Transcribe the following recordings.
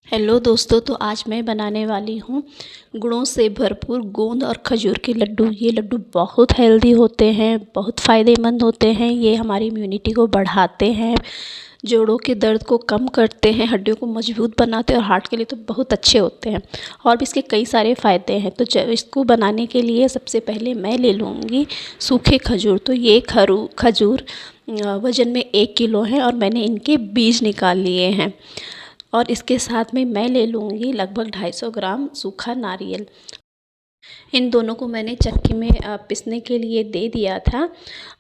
Hello दोस्तों, तो आज मैं बनाने वाली हूँ गुणों से भरपूर गोंद और खजूर के लड्डू। ये लड्डू बहुत हेल्दी होते हैं, बहुत फ़ायदेमंद होते हैं। ये हमारी इम्यूनिटी को बढ़ाते हैं, जोड़ों के दर्द को कम करते हैं, हड्डियों को मजबूत बनाते हैं और हार्ट के लिए तो बहुत अच्छे होते हैं। और भी इसके कई सारे फ़ायदे हैं। तो इसको बनाने के लिए सबसे पहले मैं ले लूँगी सूखे खजूर। तो ये खजूर वज़न में 1 किलो है और मैंने इनके बीज निकाल लिए हैं। और इसके साथ में मैं ले लूँगी लगभग 250 ग्राम सूखा नारियल। इन दोनों को मैंने चक्की में पीसने के लिए दे दिया था।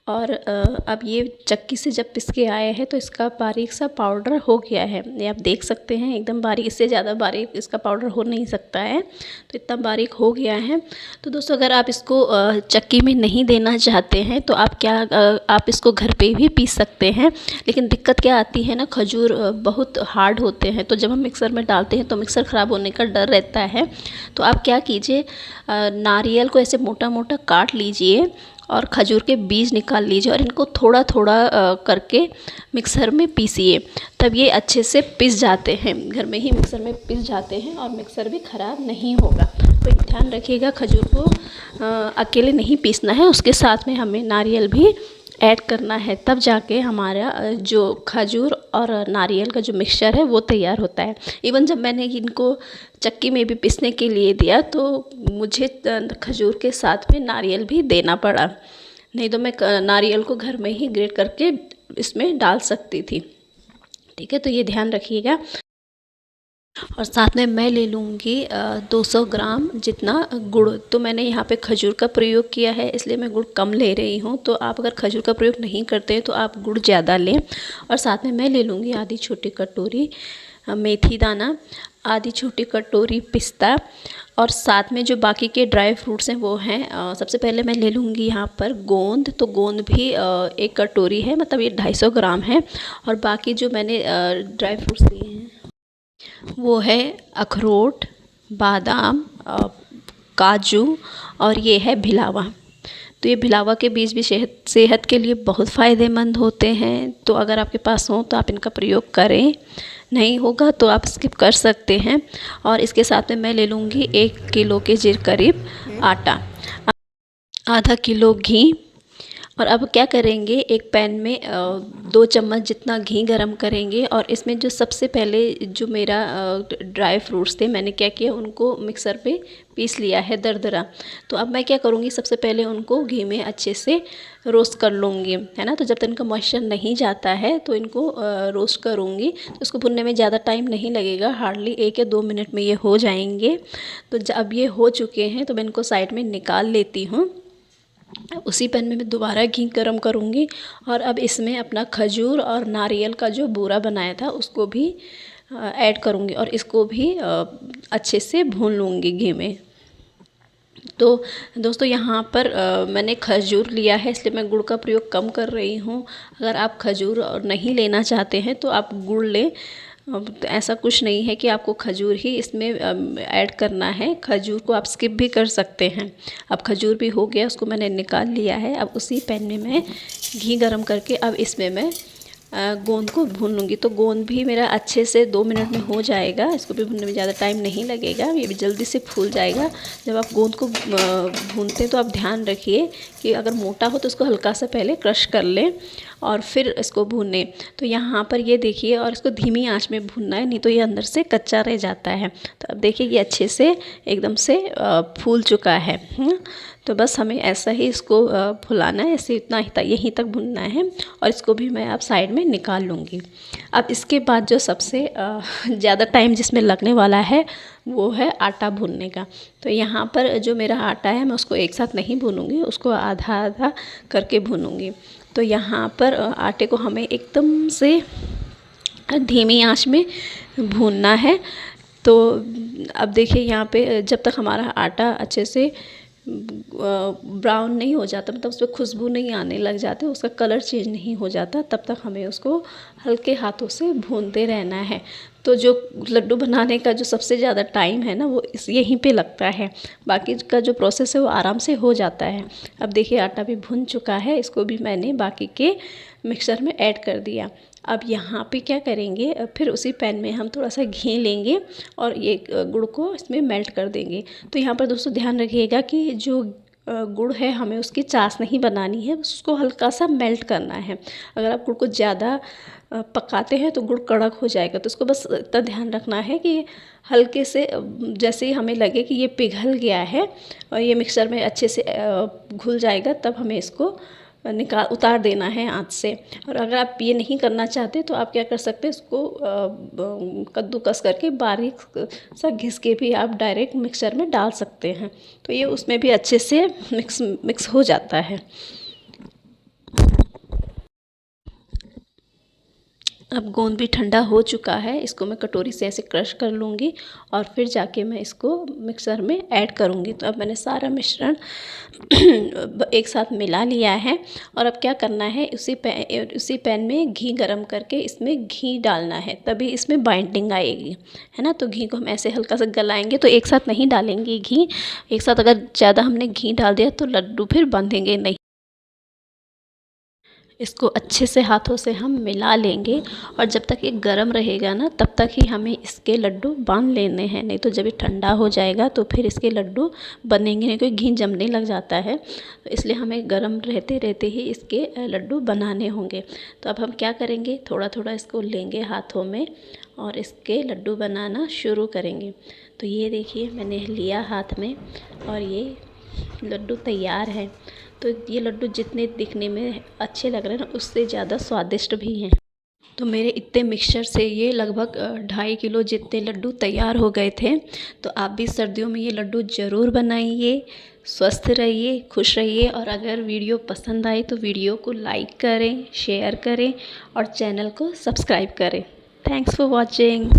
और अब ये चक्की से जब पिस के आए हैं तो इसका बारीक सा पाउडर हो गया है। ये आप देख सकते हैं, एकदम बारीक, इससे ज़्यादा बारीक इसका पाउडर हो नहीं सकता है। तो इतना बारीक हो गया है। तो दोस्तों, अगर आप इसको चक्की में नहीं देना चाहते हैं तो आप इसको घर पे भी पीस सकते हैं। लेकिन दिक्कत क्या आती है ना, खजूर बहुत हार्ड होते हैं, तो जब हम मिक्सर में डालते हैं तो मिक्सर ख़राब होने का डर रहता है। तो आप क्या कीजिए, नारियल को ऐसे मोटा मोटा काट लीजिए और खजूर के बीज निकाल लीजिए और इनको थोड़ा थोड़ा करके मिक्सर में पीसिए। तब ये अच्छे से पिस जाते हैं, घर में ही मिक्सर में पिस जाते हैं और मिक्सर भी ख़राब नहीं होगा। तो ध्यान रखिएगा, खजूर को अकेले नहीं पीसना है, उसके साथ में हमें नारियल भी ऐड करना है। तब जाके हमारा जो खजूर और नारियल का जो मिक्सचर है वो तैयार होता है। इवन जब मैंने इनको चक्की में भी पीसने के लिए दिया तो मुझे खजूर के साथ में नारियल भी देना पड़ा, नहीं तो मैं नारियल को घर में ही ग्रेट करके इसमें डाल सकती थी। ठीक है, तो ये ध्यान रखिएगा। और साथ में मैं ले लूँगी 200 ग्राम जितना गुड़। तो मैंने यहाँ पे खजूर का प्रयोग किया है, इसलिए मैं गुड़ कम ले रही हूँ। तो आप अगर खजूर का प्रयोग नहीं करते हैं तो आप गुड़ ज़्यादा लें। और साथ में मैं ले लूँगी आधी छोटी कटोरी मेथी दाना, आधी छोटी कटोरी पिस्ता, और साथ में जो बाकी के ड्राई फ्रूट्स हैं वो हैं, सबसे पहले मैं ले लूँगी यहाँ पर गोंद। तो गोंद भी 1 कटोरी है, मतलब ये 250 ग्राम है। और बाकी जो मैंने ड्राई फ्रूट्स लिए हैं वो है अखरोट, बादाम, काजू, और ये है भिलावा। तो ये भिलावा के बीज भी सेहत के लिए बहुत फ़ायदेमंद होते हैं। तो अगर आपके पास हो तो आप इनका प्रयोग करें, नहीं होगा तो आप स्किप कर सकते हैं। और इसके साथ में मैं ले लूँगी 1 किलो के करीब आटा, आधा किलो घी। और अब क्या करेंगे, एक पैन में 2 चम्मच जितना घी गरम करेंगे और इसमें जो सबसे पहले जो मेरा ड्राई फ्रूट्स थे, मैंने क्या किया, उनको मिक्सर पे पीस लिया है दरदरा। तो अब मैं क्या करूँगी, सबसे पहले उनको घी में अच्छे से रोस्ट कर लूँगी, है ना। तो जब तक इनका मॉइस्चर नहीं जाता है तो इनको रोस्ट करूँगी। तो इसको भुनने में ज़्यादा टाइम नहीं लगेगा, हार्डली 1 या 2 मिनट में ये हो जाएंगे। तो जब ये हो चुके हैं तो मैं इनको साइड में निकाल लेती हूँ। उसी पैन में मैं दोबारा घी गरम करूँगी और अब इसमें अपना खजूर और नारियल का जो बूरा बनाया था उसको भी ऐड करूँगी और इसको भी अच्छे से भून लूँगी घी में। तो दोस्तों, यहाँ पर मैंने खजूर लिया है, इसलिए मैं गुड़ का प्रयोग कम कर रही हूँ। अगर आप खजूर नहीं लेना चाहते हैं तो आप गुड़ लें। तो ऐसा कुछ नहीं है कि आपको खजूर ही इसमें ऐड करना है, खजूर को आप स्किप भी कर सकते हैं। अब खजूर भी हो गया, उसको मैंने निकाल लिया है। अब उसी पैन में मैं घी गरम करके अब इसमें मैं गोंद को भून लूँगी। तो गोंद भी मेरा अच्छे से 2 मिनट में हो जाएगा, इसको भी भूनने में ज़्यादा टाइम नहीं लगेगा, ये भी जल्दी से फूल जाएगा। जब आप गोंद को भूनते हैं तो आप ध्यान रखिए कि अगर मोटा हो तो उसको हल्का सा पहले क्रश कर लें और फिर इसको भूनें। तो यहाँ पर ये देखिए, और इसको धीमी आंच में भूनना है, नहीं तो ये अंदर से कच्चा रह जाता है। तो अब देखिए ये अच्छे से एकदम से फूल चुका है। तो बस हमें ऐसा ही इसको फुलाना है, ऐसे इतना ही यहीं तक भुनना है और इसको भी मैं अब साइड में निकाल लूँगी। अब इसके बाद जो सबसे ज़्यादा टाइम जिसमें लगने वाला है वो है आटा भूनने का। तो यहाँ पर जो मेरा आटा है मैं उसको एक साथ नहीं भूनूँगी, उसको आधा आधा करके भूनूँगी। तो यहाँ पर आटे को हमें एकदम से धीमी आंच में भूनना है। तो अब देखिए यहाँ पे जब तक हमारा आटा अच्छे से ब्राउन नहीं हो जाता, मतलब उस पर खुशबू नहीं आने लग जाते, उसका कलर चेंज नहीं हो जाता, तब तक हमें उसको हल्के हाथों से भूनते रहना है। तो जो लड्डू बनाने का जो सबसे ज़्यादा टाइम है ना वो यहीं पे लगता है, बाकी का जो प्रोसेस है वो आराम से हो जाता है। अब देखिए आटा भी भुन चुका है, इसको भी मैंने बाकी के मिक्सर में ऐड कर दिया। अब यहाँ पे क्या करेंगे, फिर उसी पैन में हम थोड़ा सा घी लेंगे और ये गुड़ को इसमें मेल्ट कर देंगे। तो यहाँ पर दोस्तों ध्यान रखिएगा कि जो गुड़ है हमें उसकी चास नहीं बनानी है, उसको हल्का सा मेल्ट करना है। अगर आप गुड़ को ज़्यादा पकाते हैं तो गुड़ कड़क हो जाएगा। तो उसको बस इतना ध्यान रखना है कि हल्के से जैसे ही हमें लगे कि ये पिघल गया है और ये मिक्सर में अच्छे से घुल जाएगा, तब हमें इसको उतार देना है आँच से। और अगर आप ये नहीं करना चाहते तो आप क्या कर सकते हैं, इसको कद्दूकस करके बारीक सा घिस के भी आप डायरेक्ट मिक्सर में डाल सकते हैं। तो ये उसमें भी अच्छे से मिक्स हो जाता है। अब गोंद भी ठंडा हो चुका है, इसको मैं कटोरी से ऐसे क्रश कर लूँगी और फिर जाके मैं इसको मिक्सर में ऐड करूँगी। तो अब मैंने सारा मिश्रण एक साथ मिला लिया है और अब क्या करना है, उसी पैन में घी गरम करके इसमें घी डालना है, तभी इसमें बाइंडिंग आएगी, है ना। तो घी को हम ऐसे हल्का सा गलाएंगे, तो एक साथ नहीं डालेंगे घी एक साथ। अगर ज़्यादा हमने घी डाल दिया तो लड्डू फिर बंधेंगे नहीं। इसको अच्छे से हाथों से हम मिला लेंगे और जब तक ये गर्म रहेगा ना, तब तक ही हमें इसके लड्डू बांध लेने हैं, नहीं तो जब ये ठंडा हो जाएगा तो फिर इसके लड्डू बनेंगे नहीं, क्योंकि घी जमने लग जाता है। तो इसलिए हमें गर्म रहते रहते ही इसके लड्डू बनाने होंगे। तो अब हम क्या करेंगे, थोड़ा थोड़ा इसको लेंगे हाथों में और इसके लड्डू बनाना शुरू करेंगे। तो ये देखिए मैंने लिया हाथ में और ये लड्डू तैयार है। तो ये लड्डू जितने दिखने में अच्छे लग रहे हैं ना, उससे ज़्यादा स्वादिष्ट भी हैं। तो मेरे इतने मिक्सचर से ये लगभग 2.5 किलो जितने लड्डू तैयार हो गए थे। तो आप भी सर्दियों में ये लड्डू ज़रूर बनाइए। स्वस्थ रहिए, खुश रहिए और अगर वीडियो पसंद आए तो वीडियो को लाइक करें, शेयर करें और चैनल को सब्सक्राइब करें। Thanks for watching.